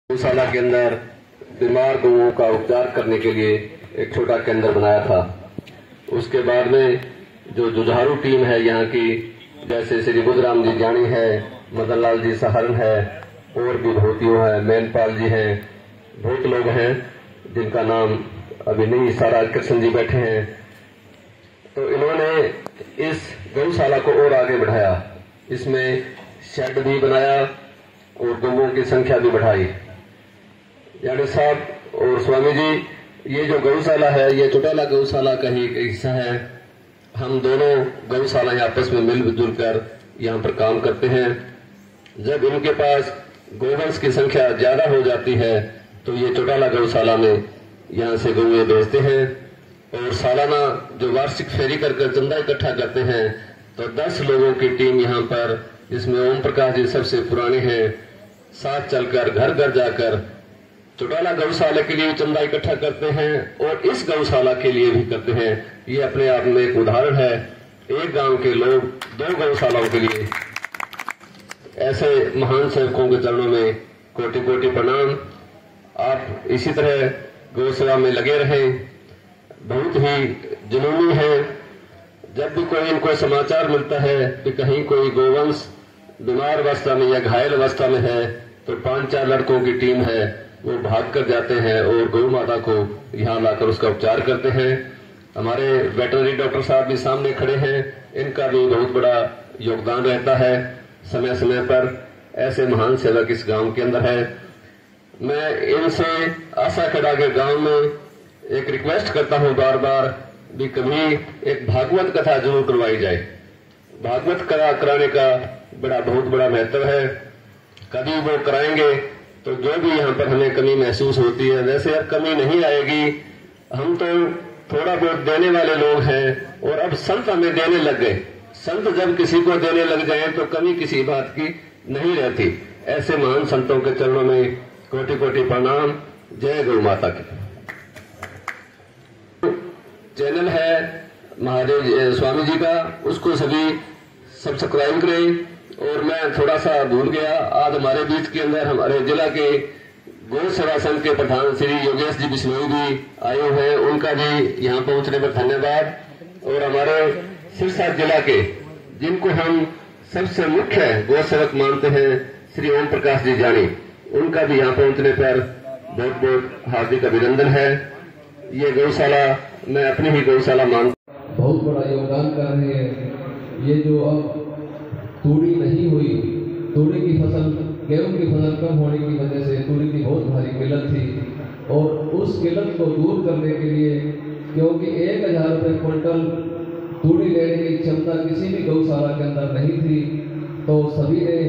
गौशाला के अंदर बीमार गौओं का उपचार करने के लिए एक छोटा केंद्र बनाया था। उसके बाद में जो जुझारू टीम है यहाँ की, जैसे श्री बुद्धराम जी जानी है, मदन लाल जी सहारण है, और भी बहुतियों है, मैनपाल जी हैं, बहुत लोग हैं जिनका नाम अभी नहीं, सारा कृष्ण जी बैठे हैं। तो इन्होंने इस गौशाला को और आगे बढ़ाया, इसमें शेड भी बनाया और गौओं की संख्या भी बढ़ाई। यानी साहब और स्वामी जी, ये जो गौशाला है ये चौटाला गौशाला का ही एक हिस्सा है। हम दोनों गौशालाएं आपस में मिलजुल कर यहाँ पर काम करते हैं। जब इनके पास गोवंश की संख्या ज्यादा हो जाती है तो ये चौटाला गौशाला में यहाँ से गौएं बेचते हैं और सालाना जो वार्षिक फेरी कर चंदा इकट्ठा करते हैं। तो 10 लोगों की टीम यहाँ पर, जिसमें ओम प्रकाश जी सबसे पुराने हैं, साथ चलकर घर घर जाकर चौटाला गौशाला के लिए चंदा इकट्ठा करते हैं और इस गौशाला के लिए भी करते हैं। ये अपने आप में एक उदाहरण है। एक गांव के लोग 2 गौशालाओं के लिए, ऐसे महान सेवकों के चरणों में कोटि कोटि प्रणाम। आप इसी तरह गौ सेवा में लगे रहें, बहुत ही जुनूनी है। जब भी कोई इनको समाचार मिलता है कि कहीं कोई गोवंश बीमार अवस्था में या घायल अवस्था में है तो 5-4 लड़कों की टीम है, वो भाग कर जाते हैं और गौ माता को यहाँ लाकर उसका उपचार करते हैं। हमारे वेटरनरी डॉक्टर साहब भी सामने खड़े हैं, इनका भी बहुत बड़ा योगदान रहता है। समय समय पर ऐसे महान सेवक इस गांव के अंदर है। मैं इनसे आशा करा के गांव में एक रिक्वेस्ट करता हूं बार बार भी कभी एक भागवत कथा जरूर करवाई जाए। भागवत कथा कराने का बहुत बड़ा महत्व है। कभी वो कराएंगे तो जो भी यहाँ पर हमें कमी महसूस होती है, वैसे अब कमी नहीं आएगी। हम तो थोड़ा बहुत देने वाले लोग हैं और अब संत हमें देने लग गए। संत जब किसी को देने लग जाए तो कमी किसी बात की नहीं रहती। ऐसे महान संतों के चरणों में कोटि कोटि प्रणाम। जय गौ माता की। चैनल है महादेव स्वामी जी का, उसको सभी सब्सक्राइब करें। और मैं थोड़ा सा भूल गया, आज हमारे बीच के अंदर हमारे जिला के गौ सेवा संघ के प्रधान श्री योगेश जी बिश्नोई भी आए हुए हैं, उनका भी यहाँ पहुंचने पर धन्यवाद। और हमारे सिरसा जिला के, जिनको हम सबसे मुख्य गौ सेवक मानते हैं, श्री ओम प्रकाश जी जानी, उनका भी यहाँ पहुंचने पर बहुत बहुत हार्दिक अभिनंदन है। ये गौशाला मैं अपनी ही गौशाला मानता हूं, बहुत बड़ा योगदान कर रही है। ये जो अब तूड़ी नहीं हुई, तूड़ी की फसल, गेहूं की फसल कम होने की वजह से तूड़ी की बहुत भारी किल्लत थी और उस किल्लत को दूर करने के लिए, क्योंकि 1000 रुपये क्विंटल तूड़ी लेने की क्षमता किसी भी गौशाला के अंदर नहीं थी, तो सभी ने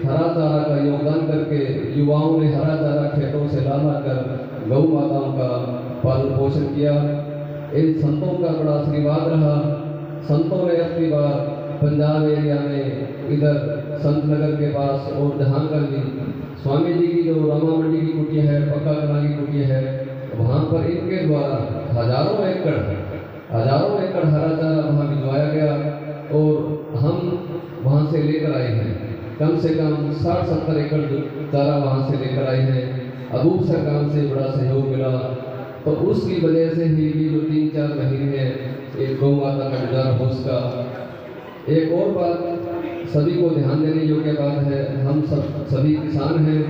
हरा चारा का योगदान करके, युवाओं ने हरा चारा खेतों से ला कर गौ माताओं का पालन पोषण किया। इन संतों का बड़ा आशीर्वाद रहा। संतों ने अपनी बार पंजाब एरिया में, इधर संत नगर के पास और जहांगीर जी, स्वामी जी की जो रामा मंडी की कुटिया है, पक्का कला की कुटिया है, वहाँ पर इनके द्वारा हजारों एकड़ हरा चारा वहाँ भिजवाया गया और हम वहाँ से लेकर आए हैं। कम से कम 60-70 एकड़ चारा वहाँ से लेकर आए हैं। अबूब सरकार से बड़ा सहयोग मिला, तो उसकी वजह से ही जो 3-4 महीने एक गौ माता का गुजारा हो उसका। एक और बात सभी को ध्यान देने योग्य बात है, हम सभी किसान हैं।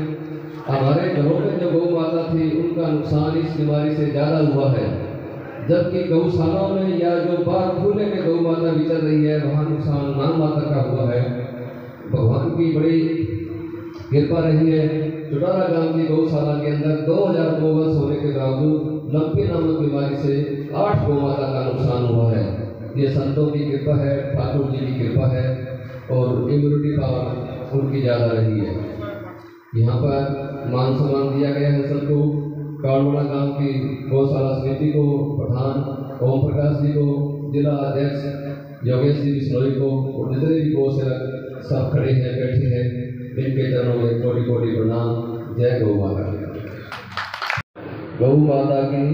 हमारे घरों में जो गौ माता थी उनका नुकसान इस बीमारी से ज़्यादा हुआ है, जबकि गौशालाओं में या जो बाग खुले में गौ माता विचर रही है वहाँ नुकसान नाम माता का हुआ है। भगवान की बड़ी कृपा रही है। चौटाला गांव की गौशाला के अंदर 2000 गोवंश होने के बावजूद लंपी नामक बीमारी से 8 गौ माता का नुकसान हुआ है। ये संतों की कृपा है, ठाकुर जी की कृपा है और इम्यूनिटी पावर उनकी ज़्यादा रही है। यहाँ पर मान सम्मान दिया गया है सबको। कालवाड़ा गांव की गौशाला समिति को, प्रधान ओम प्रकाश जी को, जिला अध्यक्ष योगेश जी बिश्नोई को और जितने भी गौ सेवक सब खड़े हैं, बैठे हैं, इनके चरणों में कोटि कोटि प्रणाम। जय गौ माता की। गौ माता की,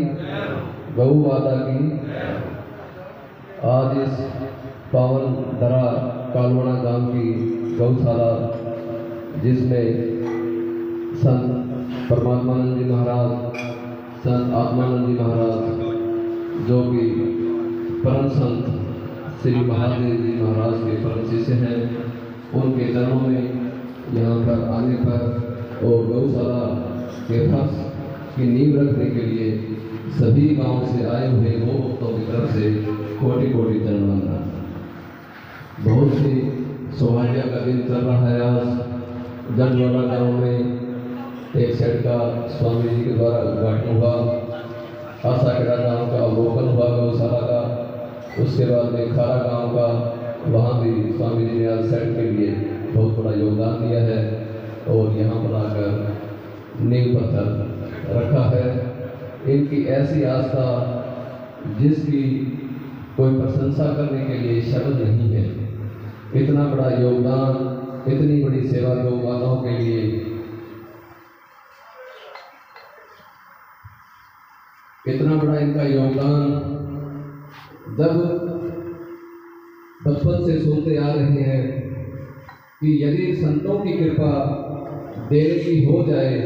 गौ माता की। आज इस पावन धरा कालवाड़ा गांव की गौशाला, जिसमें संत परमात्मानंद जी महाराज, संत आत्मानंद जी महाराज, जो कि परम संत श्री महादेव जी महाराज के परम शिष्य हैं, उनके चरणों में यहाँ पर आने पर और गौशाला के फर्श की नींव रखने के लिए सभी गांव से आए हुए गौ भक्तों की तरफ से कोटि कोटि चरण वंदना। बहुत सी सौभाग्य का दिन चल रहा है। आज जंडवाला गांव में एक सेट का स्वामी जी के द्वारा उद्घाटन हुआ, आसाखेड़ा गांव का अवलोकन हुआ गौशाला का, उसके बाद में खारा गांव का, वहाँ भी स्वामी जी ने आज सेट के लिए बहुत बड़ा योगदान दिया है और यहाँ पर आकर नींव पत्थर रखा है। इनकी ऐसी आस्था जिसकी कोई प्रशंसा करने के लिए शब्द नहीं है। इतना बड़ा योगदान, इतनी बड़ी सेवा गौ माताओं के लिए, इतना बड़ा इनका योगदान जब बचपन से सुनते आ रहे हैं कि यदि संतों की कृपा देने की हो जाए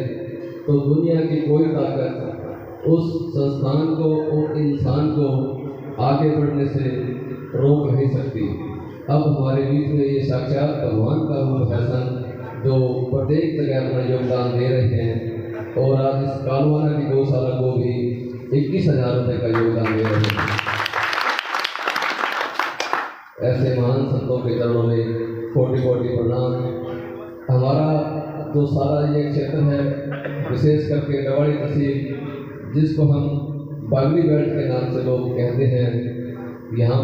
तो दुनिया की कोई ताकत उस संस्थान को और इंसान को आगे बढ़ने से रोक नहीं सकती। अब हमारे बीच में ये साक्षात भगवान का रूप है संत, जो प्रत्येक जगह अपना योगदान दे रहे हैं और आज इस कालवाना की गौशाला को भी 21,000 रुपये का योगदान दे रहे हैं। ऐसे महान संतों के चरणों में कोटि कोटि प्रणाम। हमारा जो सारा ये क्षेत्र है, विशेष करके डवाड़ी तहसील, जिसको हम बागली बेल्ट के नाम से लोग कहते हैं, यहाँ